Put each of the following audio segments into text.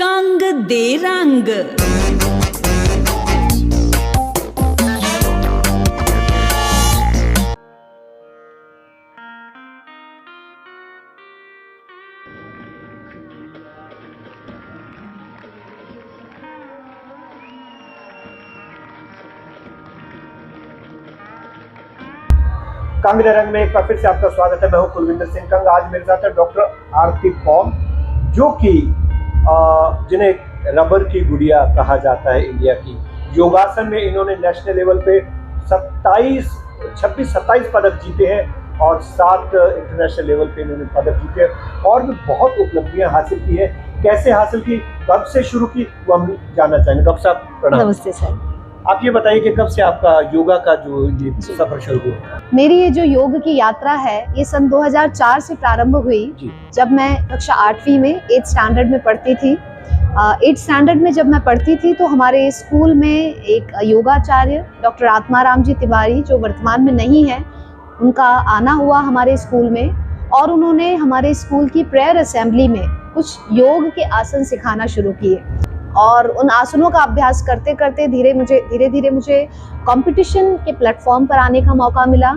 कंग दे रंग। कंग दे रंग में एक बार फिर से आपका स्वागत है। मैं हूं कुलविंदर सिंह कंग। आज मेरे साथ है डॉक्टर आरती पॉल, जो कि जिन्हें रबर की गुड़िया कहा जाता है इंडिया की। योगासन में इन्होंने नेशनल लेवल पे 26-27 पदक जीते हैं और 7 इंटरनेशनल लेवल पे इन्होंने पदक जीते हैं और भी बहुत उपलब्धियां हासिल की है। कैसे हासिल की, कब से शुरू की, वो हम जानना चाहेंगे। डॉक्टर साहब प्रणाम। नमस्ते सर। आप ये बताइए कि कब से आपका योगा का जो ये सफर शुरू हुआ? मेरी ये जो योग की यात्रा है ये सन 2004 से प्रारंभ हुई, जब मैं कक्षा 8वीं में 8th स्टैंडर्ड में पढ़ती थी। 8th स्टैंडर्ड में जब मैं पढ़ती थी तो हमारे स्कूल में एक योगाचार्य डॉक्टर आत्माराम जी तिवारी, जो वर्तमान में नहीं है, उनका आना हुआ हमारे स्कूल में और उन्होंने हमारे स्कूल की प्रेयर असेंबली में कुछ योग के आसन सिखाना शुरू किए और उन आसनों का अभ्यास करते करते धीरे धीरे मुझे कंपटीशन के प्लेटफॉर्म पर आने का मौका मिला।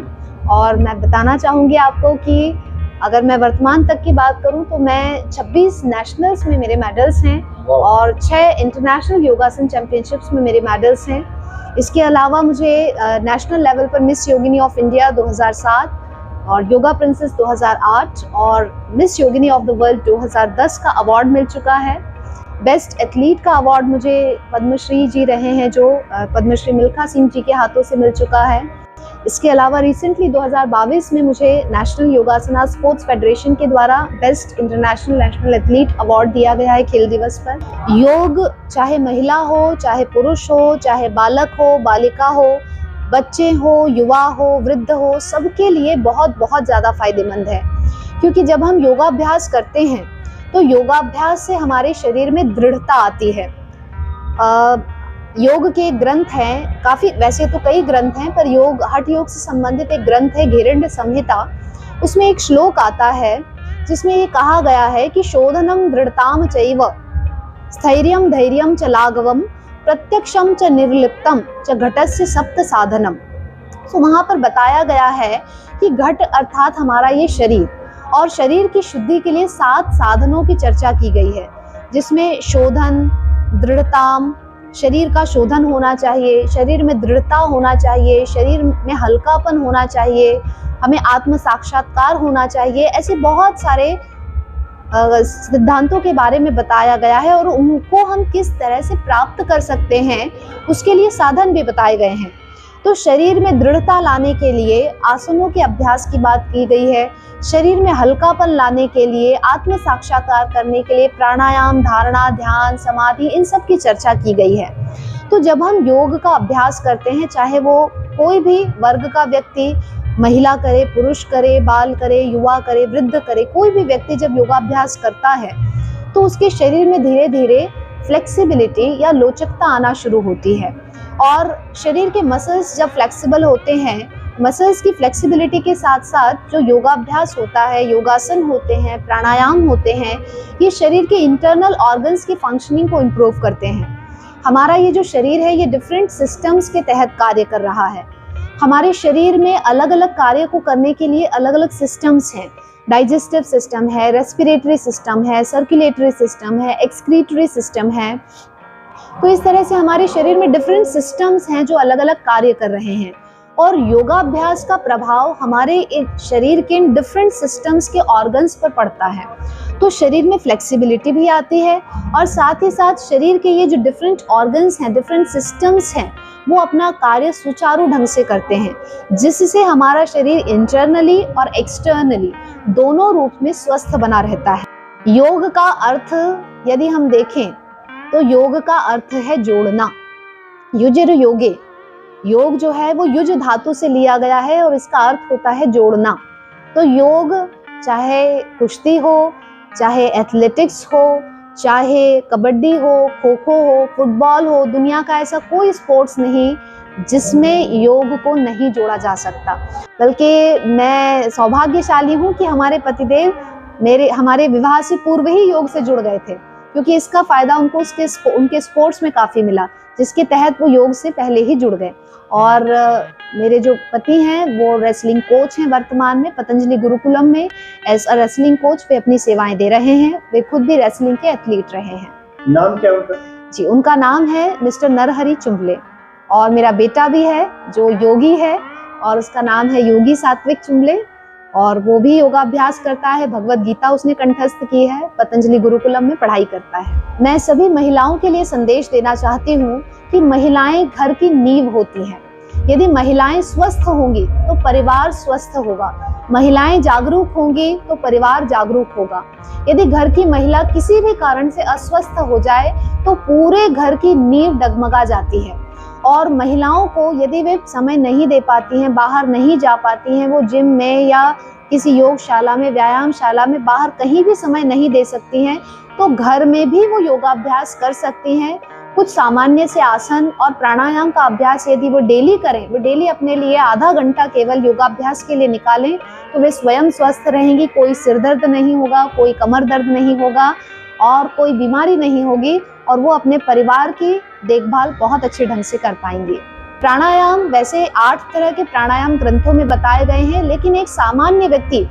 और मैं बताना चाहूँगी आपको कि अगर मैं वर्तमान तक की बात करूँ तो मैं 26 नेशनल्स में मेरे मेडल्स हैं और 6 इंटरनेशनल योगासन चैंपियनशिप्स में मेरे मेडल्स हैं। इसके अलावा मुझे नेशनल लेवल पर मिस योगिनी ऑफ इंडिया 2007 और योगा प्रिंसेस 2008 और miss Yogini of the world 2010 का अवार्ड मिल चुका है। बेस्ट एथलीट का अवार्ड मुझे पद्मश्री जी रहे हैं, जो पद्मश्री मिल्खा सिंह जी के हाथों से मिल चुका है। इसके अलावा रिसेंटली 2022 में मुझे नेशनल योगासना स्पोर्ट्स फेडरेशन के द्वारा best international national athlete award दिया गया है खेल दिवस पर। योग चाहे महिला हो, चाहे पुरुष हो, चाहे बालक हो, बालिका हो, बच्चे हो, युवा हो, वृद्ध हो, सबके लिए बहुत बहुत ज़्यादा फायदेमंद है। क्योंकि जब हम योगाभ्यास करते हैं तो योगाभ्यास से हमारे शरीर में दृढ़ता आती है। योग के ग्रंथ हैं काफ़ी, वैसे तो कई ग्रंथ हैं, पर हठ योग से संबंधित एक ग्रंथ है घेरंड संहिता। उसमें एक श्लोक आता है जिसमें ये कहा गया है कि शोधनम दृढ़ताम चैव स्थैर्यम धैर्यम च लाघवम प्रत्यक्षम च निर्लिप्तम च घटस्य सप्त साधनम। तो वहाँ पर बताया गया है कि घट अर्थात हमारा ये शरीर, और शरीर की शुद्धि के लिए 7 साधनों की चर्चा की गई है, जिसमें शोधन, दृढ़ताम, शरीर का शोधन होना चाहिए, शरीर में दृढ़ता होना चाहिए, शरीर में हल्कापन होना चाहिए, हमें आत्म साक्षात्कार होना चाहिए। ऐसे बहुत सारे सिद्धांतों के बारे में बताया गया है और उनको हम किस तरह से प्राप्त कर सकते हैं उसके लिए साधन भी बताए गए हैं। तो शरीर में दृढ़ता लाने के लिए आसनों के अभ्यास की बात की गई है। शरीर में हल्कापन लाने के लिए, आत्म साक्षात्कार करने के लिए प्राणायाम, धारणा, ध्यान, समाधि, इन सब की चर्चा की गई है। तो जब हम योग का अभ्यास करते हैं, चाहे वो कोई भी वर्ग का व्यक्ति, महिला करे, पुरुष करे, बाल करे, युवा करे, वृद्ध करे, कोई भी व्यक्ति जब योगाभ्यास करता है तो उसके शरीर में धीरे धीरे फ्लेक्सिबिलिटी या लोचकता आना शुरू होती है। और शरीर के मसल्स जब फ्लेक्सिबल होते हैं, मसल्स की फ्लेक्सिबिलिटी के साथ साथ जो योगाभ्यास होता है, योगासन होते हैं, प्राणायाम होते हैं, ये शरीर के इंटरनल ऑर्गन्स की फंक्शनिंग को इम्प्रूव करते हैं। हमारा ये जो शरीर है ये डिफरेंट सिस्टम्स के तहत कार्य कर रहा है। हमारे शरीर में अलग अलग कार्य को करने के लिए अलग अलग सिस्टम्स हैं। डाइजेस्टिव सिस्टम है, रेस्पिरेटरी सिस्टम है, सर्कुलेटरी सिस्टम है, एक्सक्रीटरी सिस्टम है। तो इस तरह से हमारे शरीर में डिफरेंट सिस्टम्स हैं जो अलग अलग कार्य कर रहे हैं और योगाभ्यास का प्रभाव हमारे शरीर के इन डिफरेंट सिस्टम्स के ऑर्गन्स पर पड़ता है। तो शरीर में फ्लेक्सिबिलिटी भी आती है और साथ ही साथ शरीर के ये जो डिफरेंट ऑर्गन्स हैं, डिफरेंट सिस्टम्स हैं, वो अपना कार्य सुचारू ढंग से करते हैं, जिससे हमारा शरीर इंटरनली और एक्सटर्नली दोनों रूप में स्वस्थ बना रहता है। योग का अर्थ यदि हम देखें तो योग का अर्थ है जोड़ना। युजर योगे, योग जो है वो युज धातु से लिया गया है और इसका अर्थ होता है जोड़ना। तो योग चाहे कुश्ती हो, चाहे एथलेटिक्स हो, चाहे कबड्डी हो, खो खो हो, फुटबॉल हो, दुनिया का ऐसा कोई स्पोर्ट्स नहीं जिसमें योग को नहीं जोड़ा जा सकता। बल्कि मैं सौभाग्यशाली हूँ कि हमारे पतिदेव हमारे विवाह से पूर्व ही योग से जुड़ गए थे। क्योंकि इसका फायदा उनको उनके स्पोर्ट्स में काफी मिला, जिसके तहत वो योग से पहले ही जुड़ गए। और मेरे जो पति हैं वो रेसलिंग कोच हैं, वर्तमान में पतंजलि गुरुकुलम में एज अ रेसलिंग कोच वे अपनी सेवाएं दे रहे हैं। वे खुद भी रेसलिंग के एथलीट रहे हैं। नाम क्या उनका? जी, उनका नाम है मिस्टर नरहरि चुंबले। और मेरा बेटा भी है जो योगी है, और उसका नाम है योगी सात्विक चुंबले, और वो भी योगाभ्यास करता है। भगवत गीता उसने कंठस्थ की है, पतंजलि गुरुकुलम में पढ़ाई करता है। मैं सभी महिलाओं के लिए संदेश देना चाहती हूँ कि महिलाएं घर की नींव होती हैं। यदि महिलाएं स्वस्थ होंगी तो परिवार स्वस्थ होगा, महिलाएं जागरूक होंगी तो परिवार जागरूक होगा। यदि घर की महिला किसी भी कारण से अस्वस्थ हो जाए तो पूरे घर की नींव डगमगा जाती है। और महिलाओं को यदि वे समय नहीं दे पाती हैं, बाहर नहीं जा पाती हैं, वो जिम में या किसी योगशाला में, व्यायामशाला में, बाहर कहीं भी समय नहीं दे सकती हैं, तो घर में भी वो योगाभ्यास कर सकती हैं। कुछ सामान्य से आसन और प्राणायाम का अभ्यास यदि वो डेली करें, वो डेली अपने लिए आधा घंटा केवल योगाभ्यास के लिए निकालें, तो वे स्वयं स्वस्थ रहेंगी। कोई सिर दर्द नहीं होगा, कोई कमर दर्द नहीं होगा और कोई बीमारी नहीं होगी, और वो अपने परिवार की देखभाल बहुत अच्छे ढंग से कर पाएंगे। प्राणायाम वैसे 8 तरह के प्राणायाम ग्रंथों में बताए गए हैं, लेकिन एक सामान्य व्यक्ति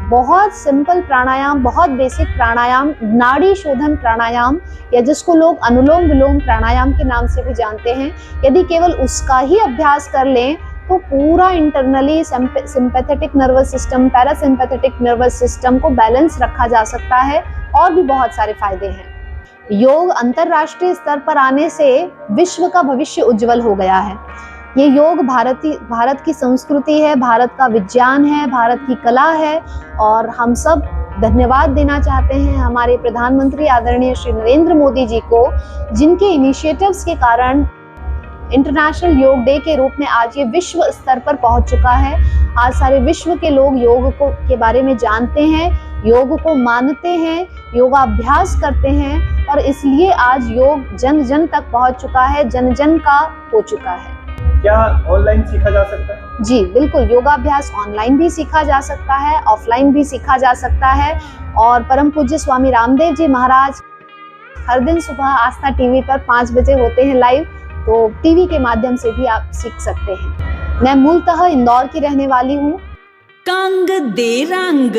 बहुत सिंपल प्राणायाम, बहुत बेसिक प्राणायाम, नाड़ी शोधन प्राणायाम, या जिसको लोग अनुलोम विलोम प्राणायाम के नाम से भी जानते हैं, यदि केवल उसका ही अभ्यास कर लें तो पूरा internally sympathetic nervous system, parasympathetic nervous system को बैलेंस रखा जा सकता है, और भी बहुत सारे फायदे हैं। योग अंतरराष्ट्रीय स्तर पर आने से विश्व का भविष्य उज्जवल हो गया है। ये योग भारत की संस्कृति है, भारत का विज्ञान है, भारत की कला है, और हम सब धन्यवाद देना चाहते हैं हमारे प्रधानमंत्री आदरणीय श्री नरेंद्र मोदी जी को, जिनके इनिशिएटिव्स के कारण इंटरनेशनल योग डे के रूप में आज ये विश्व स्तर पर पहुंच चुका है। आज सारे विश्व के लोग योग के बारे में जानते हैं, योग को मानते हैं, योगाभ्यास करते हैं, और इसलिए आज योग जन जन तक पहुंच चुका है, जन जन का हो चुका है। क्या ऑनलाइन सीखा जा सकता है? जी बिल्कुल, योगाभ्यास ऑनलाइन भी सीखा जा सकता है, ऑफलाइन भी सीखा जा सकता है। और परम पूज्य स्वामी रामदेव जी महाराज हर दिन सुबह आस्था टीवी पर 5 बजे होते हैं लाइव, तो टीवी के माध्यम से भी आप सीख सकते हैं। मैं मूलतः इंदौर की रहने वाली हूँ। कंग दे रंग।